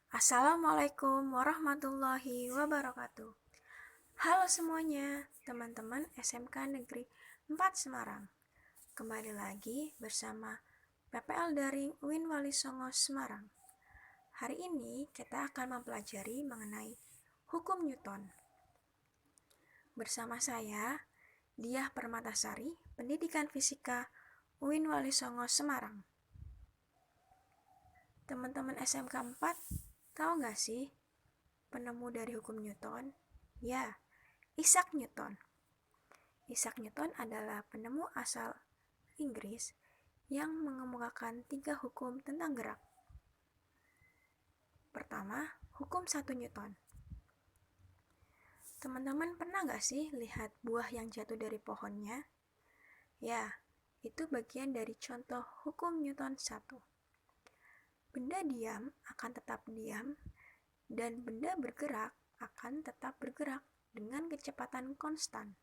Assalamualaikum warahmatullahi wabarakatuh. Halo semuanya, teman-teman SMK Negeri 4 Semarang. Kembali lagi bersama PPL Daring UIN Wali Songo Semarang. Hari ini kita akan mempelajari mengenai hukum Newton. Bersama saya, Diah Permatasari, Pendidikan Fisika UIN Wali Songo Semarang. Teman-teman SMK 4, tahu nggak sih penemu dari hukum Newton? Ya, Isaac Newton. Isaac Newton adalah penemu asal Inggris yang mengemukakan 3 hukum tentang gerak. Pertama, hukum 1 Newton. Teman-teman pernah nggak sih lihat buah yang jatuh dari pohonnya? Ya, itu bagian dari contoh hukum Newton 1. Benda diam akan tetap diam, dan benda bergerak akan tetap bergerak dengan kecepatan konstan.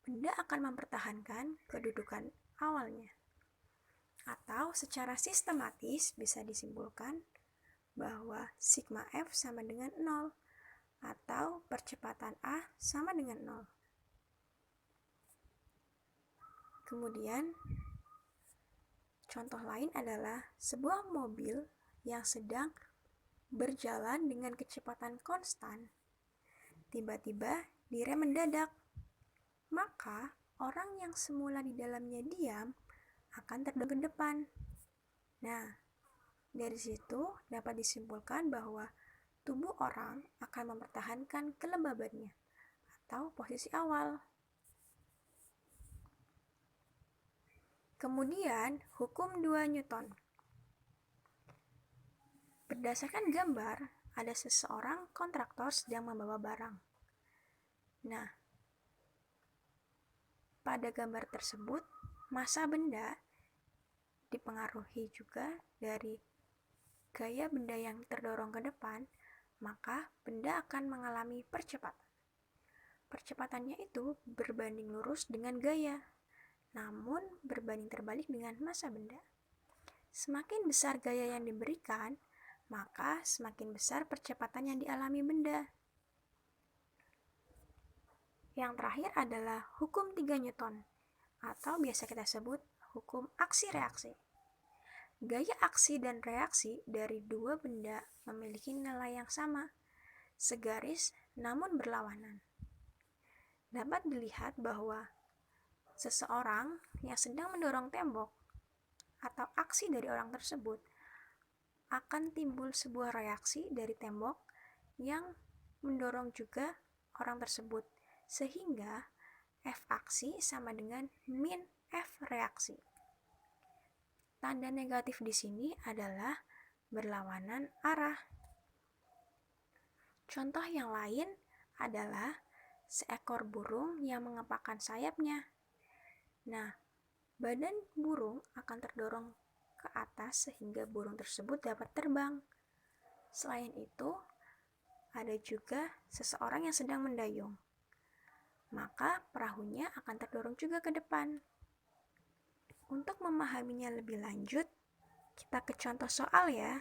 Benda akan mempertahankan kedudukan awalnya. Atau secara sistematis bisa disimpulkan bahwa sigma F sama dengan 0 atau percepatan A sama dengan 0. Kemudian, contoh lain adalah sebuah mobil yang sedang berjalan dengan kecepatan konstan, tiba-tiba direm mendadak. Maka, orang yang semula di dalamnya diam akan terdorong ke depan. Nah, dari situ dapat disimpulkan bahwa tubuh orang akan mempertahankan kelembabannya atau posisi awal. Kemudian, hukum 2 Newton. Berdasarkan gambar, ada seseorang kontraktor sedang membawa barang. Nah, pada gambar tersebut, massa benda dipengaruhi juga dari gaya benda yang terdorong ke depan, maka benda akan mengalami percepatan. Percepatannya itu berbanding lurus dengan gaya, namun berbanding terbalik dengan massa benda. Semakin besar gaya yang diberikan, maka semakin besar percepatan yang dialami benda. Yang terakhir adalah hukum 3 Newton, atau biasa kita sebut hukum aksi-reaksi. Gaya aksi dan reaksi dari dua benda memiliki nilai yang sama, segaris namun berlawanan. Dapat dilihat bahwa seseorang yang sedang mendorong tembok atau aksi dari orang tersebut akan timbul sebuah reaksi dari tembok yang mendorong juga orang tersebut, sehingga F aksi sama dengan min F reaksi. Tanda negatif di sini adalah berlawanan arah. Contoh yang lain adalah seekor burung yang mengepakkan sayapnya. Nah, badan burung akan terdorong ke atas sehingga burung tersebut dapat terbang. Selain itu, ada juga seseorang yang sedang mendayung. Maka perahunya akan terdorong juga ke depan. Untuk memahaminya lebih lanjut, kita ke contoh soal ya.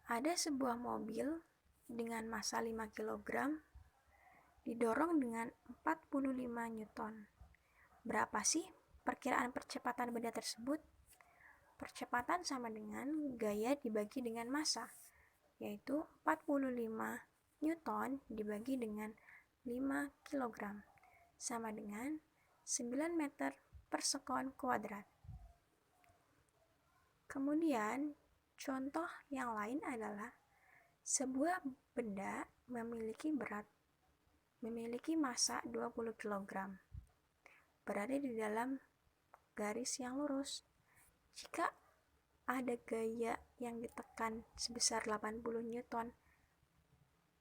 Ada sebuah mobil dengan massa 5 kg didorong dengan 45 Newton. Berapa sih perkiraan percepatan benda tersebut? Percepatan sama dengan gaya dibagi dengan massa, yaitu 45 Newton dibagi dengan 5 kg, sama dengan 9 meter per sekon kuadrat. Kemudian, contoh yang lain adalah sebuah benda memiliki massa 20 kg, berada di dalam garis yang lurus. Jika ada gaya yang ditekan sebesar 80 Newton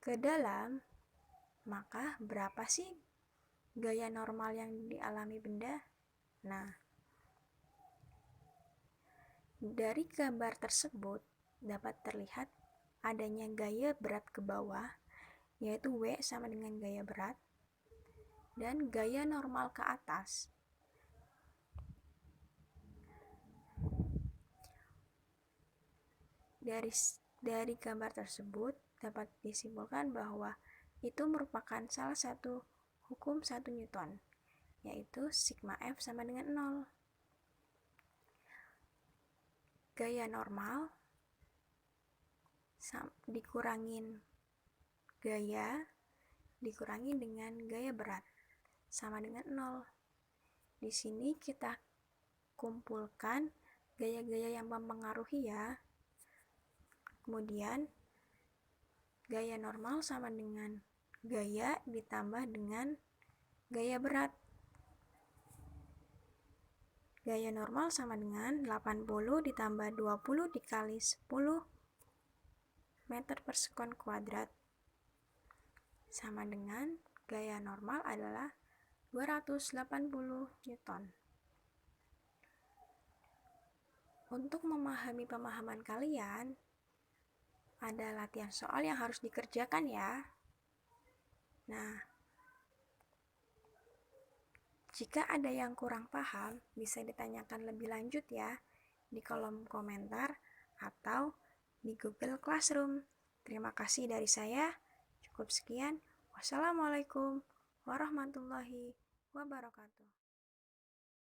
ke dalam, maka berapa sih gaya normal yang dialami benda? Nah, dari gambar tersebut dapat terlihat adanya gaya berat ke bawah, yaitu W sama dengan gaya berat, dan gaya normal ke atas. Dari gambar tersebut dapat disimpulkan bahwa itu merupakan salah satu hukum 1 Newton, yaitu sigma F sama dengan 0. Gaya normal dikurangin gaya dikurangi dengan gaya berat sama dengan 0. Di sini kita kumpulkan gaya-gaya yang mempengaruhi ya. Kemudian gaya normal sama dengan gaya ditambah dengan gaya berat. Gaya normal sama dengan 80 ditambah 20 dikali 10 meter per sekon kuadrat sama dengan gaya normal adalah 280 Newton. Untuk memahami pemahaman kalian, ada latihan soal yang harus dikerjakan ya. Nah, jika ada yang kurang paham, bisa ditanyakan lebih lanjut ya di kolom komentar atau di Google Classroom. Terima kasih dari saya. Cukup sekian. Wassalamualaikum warahmatullahi wabarakatuh.